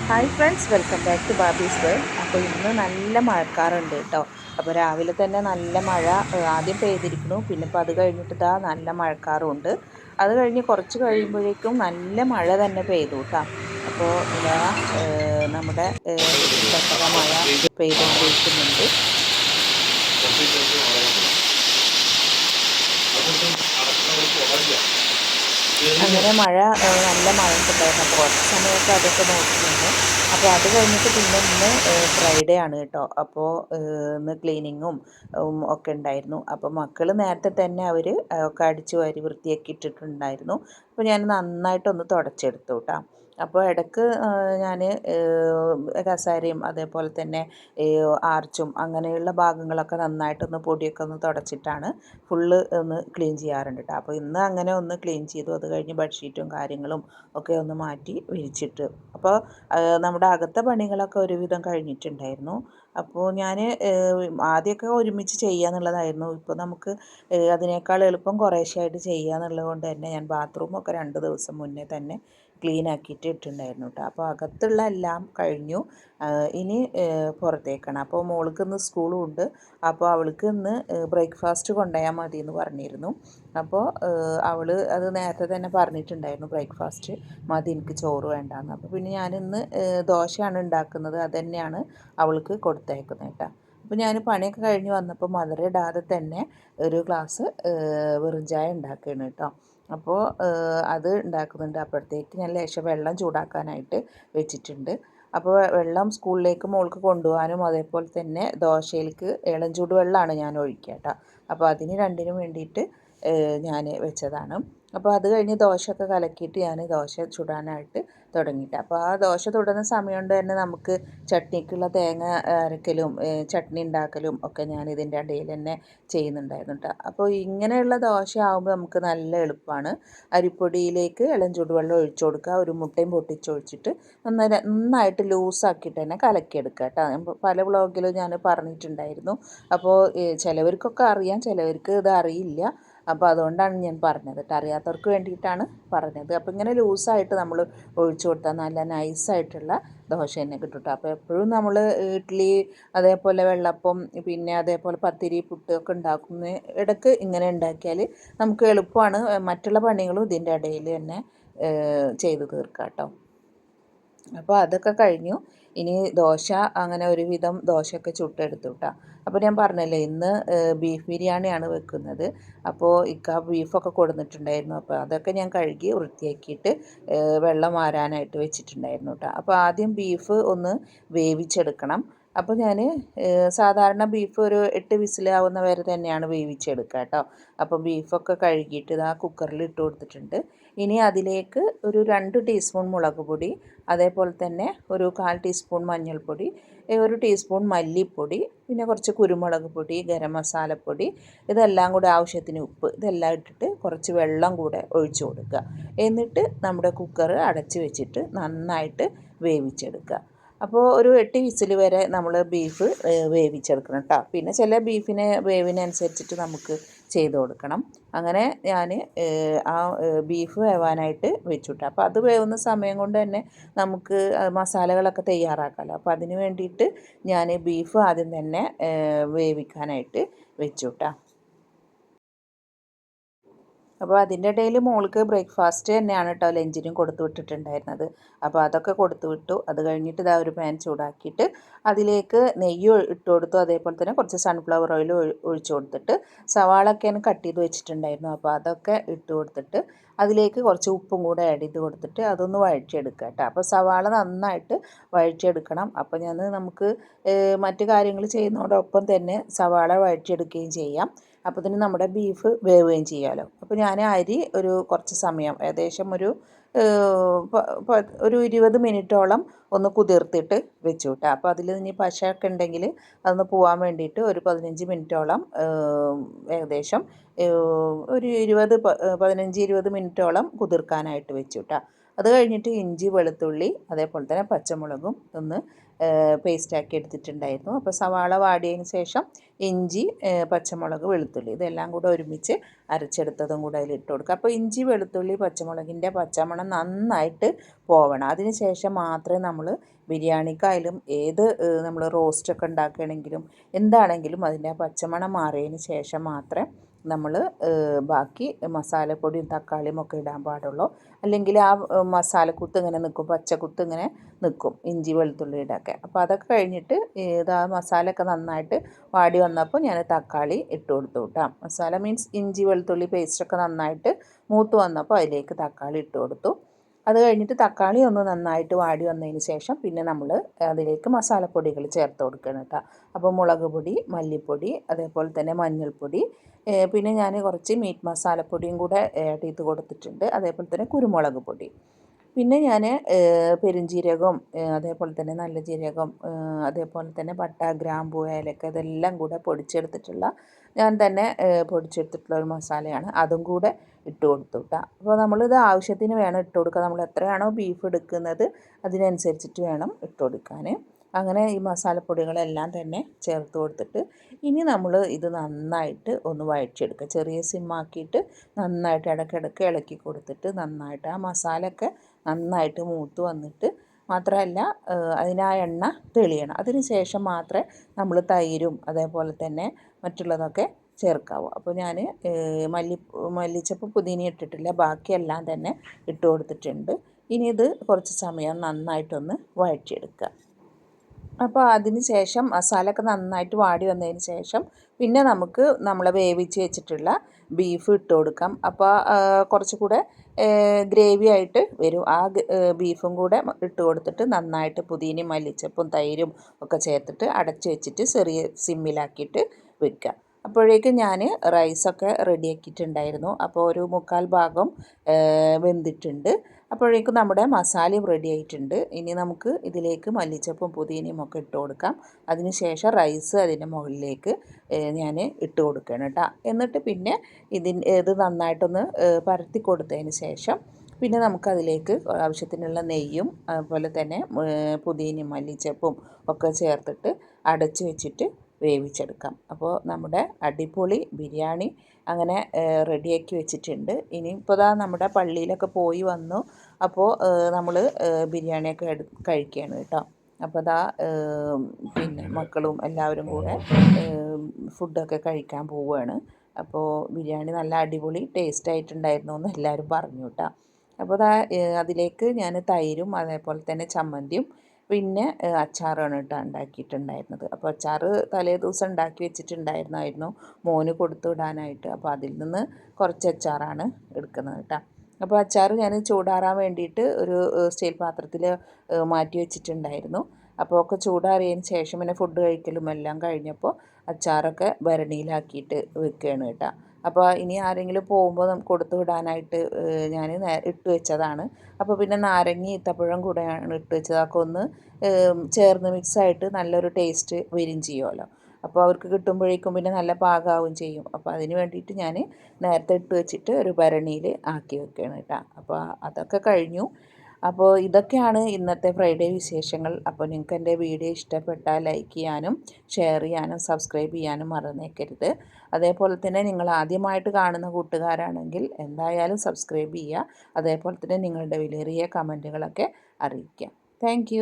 Hi friends, welcome back to Babies World. അപ്പോൾ ഇന്ന് നല്ല മഴക്കാറുണ്ട് കേട്ടോ. അപ്പോൾ രാവിലെ തന്നെ നല്ല മഴ ആദ്യം പെയ്തിരിക്കണു. പിന്നെ ഇപ്പോൾ അത് കഴിഞ്ഞിട്ട് ഇതാ നല്ല മഴക്കാറും ഉണ്ട്. അത് കഴിഞ്ഞ് കുറച്ച് കഴിയുമ്പോഴേക്കും നല്ല മഴ തന്നെ പെയ്തു കേട്ടോ. അപ്പോൾ ഇതാ നമ്മുടെ വീട്ടിലൊക്കെ മഴ പെയ്തുകൊണ്ടിരിക്കുന്നുണ്ട്. അങ്ങനെ മഴ നല്ല മഴ ഉണ്ടായിരുന്നു. അപ്പോൾ കുറച്ച് സമയമൊക്കെ അതൊക്കെ നോക്കി നിന്നു. അപ്പോൾ അത് കഴിഞ്ഞിട്ട് പിന്നെ ഇന്ന് ഫ്രൈഡേ ആണ് കേട്ടോ. അപ്പോൾ ഇന്ന് ക്ലീനിങ്ങും ഒക്കെ ഉണ്ടായിരുന്നു. അപ്പോൾ മക്കൾ നേരത്തെ തന്നെ അവർ ഒക്കെ അടിച്ചു വാരി വൃത്തിയാക്കി ഇട്ടിട്ടുണ്ടായിരുന്നു. അപ്പോൾ ഞാൻ നന്നായിട്ടൊന്ന് തുടച്ചെടുത്തു കേട്ടോ. അപ്പോൾ ഇടയ്ക്ക് ഞാൻ കസേരയും അതേപോലെ തന്നെ ഈ ആർച്ചും അങ്ങനെയുള്ള ഭാഗങ്ങളൊക്കെ നന്നായിട്ടൊന്ന് പൊടിയൊക്കെ ഒന്ന് തുടച്ചിട്ടാണ് ഫുള്ള് ഒന്ന് ക്ലീൻ ചെയ്യാറുണ്ട് കേട്ടോ. അപ്പോൾ ഇന്ന് അങ്ങനെ ഒന്ന് ക്ലീൻ ചെയ്തു. അത് കഴിഞ്ഞ് ബെഡ്ഷീറ്റും കാര്യങ്ങളും ഒക്കെ ഒന്ന് മാറ്റി വിരിച്ചിട്ട്, അപ്പോൾ നമ്മുടെ അകത്തെ പണികളൊക്കെ ഒരുവിധം കഴിഞ്ഞിട്ടുണ്ടായിരുന്നു. അപ്പോൾ ഞാൻ ആദ്യമൊക്കെ ഒരുമിച്ച് ചെയ്യുക എന്നുള്ളതായിരുന്നു. ഇപ്പോൾ നമുക്ക് അതിനേക്കാൾ എളുപ്പം കുറേശ്ശെയായിട്ട് ചെയ്യുക എന്നുള്ളത് കൊണ്ട് തന്നെ ഞാൻ ബാത്റൂമൊക്കെ 2 ദിവസം മുന്നേ തന്നെ ക്ലീൻ ആക്കിയിട്ട് ഇട്ടിട്ടുണ്ടായിരുന്നു കേട്ടോ. അപ്പോൾ അകത്തുള്ള എല്ലാം കഴിഞ്ഞു. ഇനി പുറത്തേക്കാണ്. അപ്പോൾ മോൾക്ക് ഇന്ന് സ്കൂളും ഉണ്ട്. അപ്പോൾ അവൾക്ക് ഇന്ന് ബ്രേക്ക്ഫാസ്റ്റ് കൊണ്ടുപോയാൽ മതി എന്ന് പറഞ്ഞിരുന്നു. അപ്പോൾ അവൾ അത് നേരത്തെ തന്നെ പറഞ്ഞിട്ടുണ്ടായിരുന്നു, ബ്രേക്ക്ഫാസ്റ്റ് മതി, എനിക്ക് ചോറ് വേണ്ടാന്ന്. അപ്പോൾ പിന്നെ ഞാനിന്ന് ദോശയാണ് ഉണ്ടാക്കുന്നത്. അത് തന്നെയാണ് അവൾക്ക് കൊടുത്തയക്കുന്നത് കേട്ടോ. അപ്പോൾ ഞാൻ പണിയൊക്കെ കഴിഞ്ഞ് വന്നപ്പോൾ മധുര ഇടാതെ തന്നെ ഒരു ഗ്ലാസ് വെറും ചായ ഉണ്ടാക്കുകയാണ് കേട്ടോ. അപ്പോൾ അത് ഉണ്ടാക്കുന്നുണ്ട്. അപ്പോഴത്തേക്ക് ഞാൻ ലേശം വെള്ളം ചൂടാക്കാനായിട്ട് വെച്ചിട്ടുണ്ട്. അപ്പോൾ വെള്ളം സ്കൂളിലേക്ക് മോൾക്ക് കൊണ്ടുപോകാനും അതേപോലെ തന്നെ ദോശയിലേക്ക് ഇളം ചൂടുവെള്ളമാണ് ഞാൻ ഒഴിക്കുക കേട്ടോ. അപ്പോൾ അതിന് രണ്ടിനും വേണ്ടിയിട്ട് ഞാൻ വെച്ചതാണ്. അപ്പോൾ അത് കഴിഞ്ഞ് ദോശയൊക്കെ കലക്കിയിട്ട് ഞാൻ ദോശ ചുടാനായിട്ട് തുടങ്ങിയിട്ട്, അപ്പോൾ ആ ദോശ ചുടുന്ന സമയം കൊണ്ട് തന്നെ നമുക്ക് ചട്നിക്കുള്ള തേങ്ങ അരക്കലും ചട്നി ഉണ്ടാക്കലും ഒക്കെ ഞാൻ ഇതിൻ്റെ ഇടയിൽ തന്നെ ചെയ്യുന്നുണ്ടായിരുന്നു കേട്ടോ. അപ്പോൾ ഇങ്ങനെയുള്ള ദോശ ആകുമ്പോൾ നമുക്ക് നല്ല എളുപ്പമാണ്. അരിപ്പൊടിയിലേക്ക് ഇളം ചൂടുവെള്ളം ഒഴിച്ചു കൊടുക്കുക, ഒരു മുട്ടയും പൊട്ടിച്ചൊഴിച്ചിട്ട് നന്നായിട്ട് ലൂസാക്കിയിട്ട് തന്നെ കലക്കിയെടുക്കുക കേട്ടോ. പല വ്ളോഗിലും ഞാൻ പറഞ്ഞിട്ടുണ്ടായിരുന്നു. അപ്പോൾ ചിലവർക്കൊക്കെ അറിയാം, ചിലവർക്ക് ഇത് അറിയില്ല. അപ്പോൾ അതുകൊണ്ടാണ് ഞാൻ പറഞ്ഞത് കേട്ടോ, അറിയാത്തവർക്ക് വേണ്ടിയിട്ടാണ് പറഞ്ഞത്. അപ്പോൾ ഇങ്ങനെ ലൂസായിട്ട് നമ്മൾ ഒഴിച്ചു കൊടുത്താൽ നല്ല നൈസായിട്ടുള്ള ദോശ തന്നെ കിട്ടും കേട്ടോ. അപ്പോൾ എപ്പോഴും നമ്മൾ ഇഡ്ഡലി അതേപോലെ വെള്ളപ്പം പിന്നെ അതേപോലെ പത്തിരി പുട്ട് ഒക്കെ ഉണ്ടാക്കുന്ന ഇടയ്ക്ക് ഇങ്ങനെ ഉണ്ടാക്കിയാൽ നമുക്ക് എളുപ്പമാണ്. മറ്റുള്ള പണികളും ഇതിൻ്റെ ഇടയിൽ തന്നെ ചെയ്ത് തീർക്കാം കേട്ടോ. അപ്പോൾ അതൊക്കെ കഴിഞ്ഞു. ഇനി ദോശ അങ്ങനെ ഒരുവിധം ദോശയൊക്കെ ചുട്ടെടുത്തു കേട്ടോ. അപ്പോൾ ഞാൻ പറഞ്ഞല്ലോ ഇന്ന് ബീഫ് ബിരിയാണിയാണ് വെക്കുന്നത്. അപ്പോൾ ഇക്ക ബീഫൊക്കെ കൊടുത്തിട്ടുണ്ടായിരുന്നു. അപ്പോൾ അതൊക്കെ ഞാൻ കഴുകി വൃത്തിയാക്കിയിട്ട് വെള്ളം മാറാനായിട്ട് വെച്ചിട്ടുണ്ടായിരുന്നു കേട്ടോ. അപ്പോൾ ആദ്യം ബീഫ് ഒന്ന് വേവിച്ചെടുക്കണം. അപ്പോൾ ഞാൻ സാധാരണ ബീഫ് ഒരു 8 വിസിലാവുന്ന വരെ തന്നെയാണ് വേവിച്ചെടുക്കുക കേട്ടോ. അപ്പോൾ ബീഫൊക്കെ കഴുകിയിട്ട് ഇതാ കുക്കറിൽ ഇട്ട് കൊടുത്തിട്ടുണ്ട്. ഇനി അതിലേക്ക് ഒരു 2 ടീസ്പൂൺ മുളക് പൊടി, അതേപോലെ തന്നെ ഒരു 1/4 ടീസ്പൂൺ മഞ്ഞൾപ്പൊടി, ഒരു ടീസ്പൂൺ മല്ലിപ്പൊടി, പിന്നെ കുറച്ച് കുരുമുളക് പൊടി, ഗരം മസാലപ്പൊടി, ഇതെല്ലാം കൂടെ ആവശ്യത്തിന് ഉപ്പ്, ഇതെല്ലാം ഇട്ടിട്ട് കുറച്ച് വെള്ളം കൂടെ ഒഴിച്ചു കൊടുക്കുക. എന്നിട്ട് നമ്മുടെ കുക്കർ അടച്ച് വെച്ചിട്ട് നന്നായിട്ട് വേവിച്ചെടുക്കുക. അപ്പോൾ ഒരു 8 വിസിൽ വരെ നമ്മൾ ബീഫ് വേവിച്ചെടുക്കണം കേട്ടോ. പിന്നെ ചില ബീഫിനെ വേവിനനുസരിച്ചിട്ട് നമുക്ക് ചെയ്ത് കൊടുക്കണം. അങ്ങനെ ഞാൻ ആ ബീഫ് വേവാനായിട്ട് വെച്ചു കേട്ടോ. അപ്പോൾ അത് വേവുന്ന സമയം കൊണ്ട് തന്നെ നമുക്ക് മസാലകളൊക്കെ തയ്യാറാക്കാമല്ലോ. അപ്പോൾ അതിന് വേണ്ടിയിട്ട് ഞാൻ ബീഫ് ആദ്യം തന്നെ വേവിക്കാനായിട്ട് വെച്ചു കേട്ടോ. അപ്പോൾ അതിൻ്റെ ഇടയിൽ മോൾക്ക് ബ്രേക്ക്ഫാസ്റ്റ് തന്നെയാണ് കേട്ടോ ലഞ്ചിനും കൊടുത്തു വിട്ടിട്ടുണ്ടായിരുന്നത്. അപ്പോൾ അതൊക്കെ കൊടുത്തു വിട്ടു. അത് കഴിഞ്ഞിട്ട് ഇതാ ഒരു പാൻ ചൂടാക്കിയിട്ട് അതിലേക്ക് നെയ്യ് ഇട്ട് കൊടുത്തു. അതേപോലെ തന്നെ കുറച്ച് സൺഫ്ലവർ ഓയിൽ ഒഴിച്ചു കൊടുത്തിട്ട് സവാളൊക്കെയാണ് കട്ട് ചെയ്ത് വെച്ചിട്ടുണ്ടായിരുന്നു. അപ്പോൾ അതൊക്കെ ഇട്ട് കൊടുത്തിട്ട് അതിലേക്ക് കുറച്ച് ഉപ്പും കൂടെ ആഡ് ചെയ്ത് കൊടുത്തിട്ട് അതൊന്ന് വഴറ്റിയെടുക്കുക കേട്ടോ. അപ്പോൾ സവാള നന്നായിട്ട് വഴറ്റിയെടുക്കണം. അപ്പോൾ നമുക്ക് മറ്റു കാര്യങ്ങൾ ചെയ്യുന്നതോടൊപ്പം തന്നെ സവാള വഴറ്റിയെടുക്കുകയും ചെയ്യാം. അപ്പോൾ തന്നെ നമ്മുടെ ബീഫ് വേവുകയും ചെയ്യാമല്ലോ. അപ്പോൾ ഞാൻ അരി ഒരു കുറച്ച് സമയം ഏകദേശം ഒരു 20 മിനിറ്റോളം ഒന്ന് കുതിർത്തിട്ട് വെച്ചു കേട്ടോ. അപ്പോൾ അതിൽ ഇനി പശയൊക്കെ ഉണ്ടെങ്കിൽ അതൊന്ന് പോകാൻ വേണ്ടിയിട്ട് ഒരു 15 മിനിറ്റോളം ഏകദേശം ഒരു 15-20 മിനിറ്റോളം കുതിർക്കാനായിട്ട് വെച്ചു കേട്ടോ. അത് കഴിഞ്ഞിട്ട് ഇഞ്ചി വെളുത്തുള്ളി അതേപോലെ തന്നെ പച്ചമുളകും ഒന്ന് പേസ്റ്റാക്കി എടുത്തിട്ടുണ്ടായിരുന്നു. അപ്പോൾ സവാള വാടിയതിന് ശേഷം ഇഞ്ചി പച്ചമുളക് വെളുത്തുള്ളി ഇതെല്ലാം കൂടെ ഒരുമിച്ച് അരച്ചെടുത്തതും കൂടെ അതിലിട്ട് കൊടുക്കുക. അപ്പോൾ ഇഞ്ചി വെളുത്തുള്ളി പച്ചമുളകിൻ്റെ പച്ചമണം നന്നായിട്ട് പോവണം. അതിന് ശേഷം മാത്രമേ നമ്മൾ ബിരിയാണിക്കായാലും ഏത് നമ്മൾ റോസ്റ്റൊക്കെ ഉണ്ടാക്കുകയാണെങ്കിലും എന്താണെങ്കിലും അതിൻ്റെ പച്ചമണം മാറിയതിന് ശേഷം മാത്രമേ നമ്മൾ ബാക്കി മസാലപ്പൊടിയും തക്കാളിയും ഒക്കെ ഇടാൻ പാടുള്ളൂ. അല്ലെങ്കിൽ ആ മസാലക്കുത്ത് ഇങ്ങനെ നിൽക്കും, പച്ചക്കുത്ത് ഇങ്ങനെ നിൽക്കും ഇഞ്ചി വെളുത്തുള്ളിയുടെ ഒക്കെ. അപ്പോൾ അതൊക്കെ കഴിഞ്ഞിട്ട് ഇതാ മസാലയൊക്കെ നന്നായിട്ട് വാടി വന്നപ്പോൾ ഞാൻ തക്കാളി ഇട്ട് കൊടുത്തു കേട്ടോ. മസാല മീൻസ് ഇഞ്ചി വെളുത്തുള്ളി പേസ്റ്റൊക്കെ നന്നായിട്ട് മൂത്ത് വന്നപ്പോൾ അതിലേക്ക് തക്കാളി ഇട്ട് കൊടുത്തു. അത് കഴിഞ്ഞിട്ട് തക്കാളി ഒന്ന് നന്നായിട്ട് വാടി വന്നതിന് ശേഷം പിന്നെ നമ്മൾ അതിലേക്ക് മസാലപ്പൊടികൾ ചേർത്ത് കൊടുക്കണം കേട്ടോ. അപ്പോൾ മുളക് പൊടി, മല്ലിപ്പൊടി, അതേപോലെ തന്നെ മഞ്ഞൾപ്പൊടി, പിന്നെ ഞാൻ കുറച്ച് മീറ്റ് മസാലപ്പൊടിയും കൂടെ ആഡ് ചെയ്ത് കൊടുത്തിട്ടുണ്ട്. അതേപോലെ തന്നെ കുരുമുളക് പൊടി, പിന്നെ ഞാൻ പെരുംജീരകം, അതേപോലെ തന്നെ നല്ല ജീരകം, അതേപോലെ തന്നെ പട്ട, ഗ്രാമ്പൂ, ഏലക്ക ഇതെല്ലാം കൂടെ പൊടിച്ചെടുത്തിട്ടുള്ള ഞാൻ തന്നെ പൊടിച്ചെടുത്തിട്ടുള്ള ഒരു മസാലയാണ്. അതും കൂടെ ഇട്ട് കൊടുത്തു കേട്ടോ. അപ്പോൾ നമ്മളിത് ആവശ്യത്തിന് വേണം ഇട്ട് കൊടുക്കുക. നമ്മൾ എത്രയാണോ ബീഫ് എടുക്കുന്നത് അതിനനുസരിച്ചിട്ട് വേണം ഇട്ട് കൊടുക്കാൻ. അങ്ങനെ ഈ മസാലപ്പൊടികളെല്ലാം തന്നെ ചേർത്ത് കൊടുത്തിട്ട് ഇനി നമ്മൾ ഇത് നന്നായിട്ട് ഒന്ന് വഴറ്റിയെടുക്കുക. ചെറിയ സിമ്മാക്കിയിട്ട് നന്നായിട്ട് ഇടയ്ക്കിടയ്ക്ക് ഇളക്കി കൊടുത്തിട്ട് നന്നായിട്ട് ആ മസാലയൊക്കെ നന്നായിട്ട് മൂത്ത് വന്നിട്ട് മാത്രമല്ല അതിന് ആ എണ്ണ തെളിയണം. അതിന് ശേഷം മാത്രമേ നമ്മൾ തൈരും അതേപോലെ തന്നെ മറ്റുള്ളതൊക്കെ ചേർക്കാവൂ. അപ്പോൾ ഞാൻ മല്ലിച്ചപ്പ് പുതിന ഇട്ടിട്ടില്ല, ബാക്കിയെല്ലാം തന്നെ ഇട്ട് കൊടുത്തിട്ടുണ്ട്. ഇനി ഇത് കുറച്ച് സമയം നന്നായിട്ടൊന്ന് വഴറ്റിയെടുക്കുക. അപ്പോൾ അതിന് ശേഷം മസാലയൊക്കെ നന്നായിട്ട് വാടി വന്നതിന് ശേഷം പിന്നെ നമുക്ക് നമ്മൾ വേവിച്ച് വെച്ചിട്ടുള്ള ബീഫ് ഇട്ട് കൊടുക്കാം. അപ്പോൾ കുറച്ചുകൂടെ ഗ്രേവി ആയിട്ട് വരും. ആ ബീഫും കൂടെ ഇട്ട് കൊടുത്തിട്ട് നന്നായിട്ട് പുതിനയും മല്ലിച്ചപ്പും തൈരും ഒക്കെ ചേർത്തിട്ട് അടച്ച് വെച്ചിട്ട് ചെറിയ സിമ്മിലാക്കിയിട്ട് വെക്കുക. അപ്പോഴേക്കും ഞാൻ റൈസൊക്കെ റെഡിയാക്കിയിട്ടുണ്ടായിരുന്നു. അപ്പോൾ ഒരു 1/4 ഭാഗം വെന്തിട്ടുണ്ട്. അപ്പോഴേക്കും നമ്മുടെ മസാലയും റെഡി ആയിട്ടുണ്ട്. ഇനി നമുക്ക് ഇതിലേക്ക് മല്ലിച്ചപ്പും പുതിനയും ഒക്കെ ഇട്ട് കൊടുക്കാം. അതിന് ശേഷം റൈസ് അതിൻ്റെ മുകളിലേക്ക് ഞാൻ ഇട്ട് കൊടുക്കണം കേട്ടോ. എന്നിട്ട് പിന്നെ ഇത് നന്നായിട്ടൊന്ന് പരത്തി കൊടുത്തതിന് ശേഷം പിന്നെ നമുക്കതിലേക്ക് ആവശ്യത്തിനുള്ള നെയ്യും അതുപോലെ തന്നെ പുതിനയും മല്ലിച്ചപ്പും ഒക്കെ ചേർത്തിട്ട് അടച്ച് വെച്ചിട്ട് വേവിച്ചെടുക്കാം. അപ്പോൾ നമ്മുടെ അടിപൊളി ബിരിയാണി അങ്ങനെ റെഡിയാക്കി വെച്ചിട്ടുണ്ട്. ഇനിയിപ്പോൾ ദാ നമ്മുടെ പള്ളിയിലൊക്കെ പോയി വന്നു. അപ്പോൾ നമ്മൾ ബിരിയാണിയൊക്കെ കഴിക്കുകയാണ് കേട്ടോ. അപ്പോൾ ദാ പിന്നെ മക്കളും എല്ലാവരും കൂടെ ഫുഡൊക്കെ കഴിക്കാൻ പോവുകയാണ്. അപ്പോൾ ബിരിയാണി നല്ല അടിപൊളി ടേസ്റ്റ് ആയിട്ടുണ്ടായിരുന്നു എന്ന് എല്ലാവരും പറഞ്ഞു കേട്ടോ. അപ്പോൾ ദാ അതിലേക്ക് ഞാൻ തൈരും അതേപോലെ തന്നെ ചമ്മന്തിയും പിന്നെ അച്ചാറാണ് കേട്ടോ ഉണ്ടാക്കിയിട്ടുണ്ടായിരുന്നത്. അപ്പോൾ അച്ചാർ തലേ ദിവസം ഉണ്ടാക്കി വെച്ചിട്ടുണ്ടായിരുന്നു മോന് കൊടുത്തു വിടാനായിട്ട്. അപ്പോൾ അതിൽ നിന്ന് കുറച്ച് അച്ചാറാണ് എടുക്കുന്നത് കേട്ടോ. അപ്പോൾ അച്ചാർ ഞാൻ ചൂടാറാൻ വേണ്ടിയിട്ട് ഒരു സ്റ്റീൽ പാത്രത്തിൽ മാറ്റി വെച്ചിട്ടുണ്ടായിരുന്നു. അപ്പോൾ ഒക്കെ ചൂടാറിയതിന് ശേഷം പിന്നെ ഫുഡ് കഴിക്കലും എല്ലാം കഴിഞ്ഞപ്പോൾ അച്ചാറൊക്കെ ഭരണിയിലാക്കിയിട്ട് വെക്കുകയാണ് കേട്ടോ. അപ്പോൾ ഇനി ആരെങ്കിലും പോകുമ്പോൾ കൊടുത്തു വിടാനായിട്ട് ഞാൻ ഇട്ട് വെച്ചതാണ്. അപ്പോൾ പിന്നെ നാരങ്ങ ഈത്തപ്പഴം കൂടെയാണ് ഇട്ട് വെച്ചത്. അതൊക്കെ ഒന്ന് ചേർന്ന് മിക്സായിട്ട് നല്ലൊരു ടേസ്റ്റ് വരും ചെയ്യുമല്ലോ. അപ്പോൾ അവർക്ക് കിട്ടുമ്പോഴേക്കും പിന്നെ നല്ല പാകമാവും ചെയ്യും. അപ്പോൾ അതിന് വേണ്ടിയിട്ട് ഞാൻ നേരത്തെ ഇട്ട് വെച്ചിട്ട് ഒരു ഭരണിയിൽ ആക്കി വെക്കുകയാണ് കേട്ടോ. അപ്പോൾ അതൊക്കെ കഴിഞ്ഞു. അപ്പോൾ ഇതൊക്കെയാണ് ഇന്നത്തെ ഫ്രൈഡേ വിശേഷങ്ങൾ. അപ്പോൾ നിങ്ങൾക്ക് എൻ്റെ വീഡിയോ ഇഷ്ടപ്പെട്ടാൽ ലൈക്ക് ചെയ്യാനും ഷെയർ ചെയ്യാനും സബ്സ്ക്രൈബ് ചെയ്യാനും മറന്നേക്കരുത്. അതേപോലെ തന്നെ നിങ്ങൾ ആദ്യമായിട്ട് കാണുന്ന കൂട്ടുകാരാണെങ്കിൽ എന്തായാലും സബ്സ്ക്രൈബ് ചെയ്യുക. അതേപോലെ തന്നെ നിങ്ങളുടെ വിലയേറിയ കമൻറ്റുകളൊക്കെ അറിയിക്കുക. താങ്ക്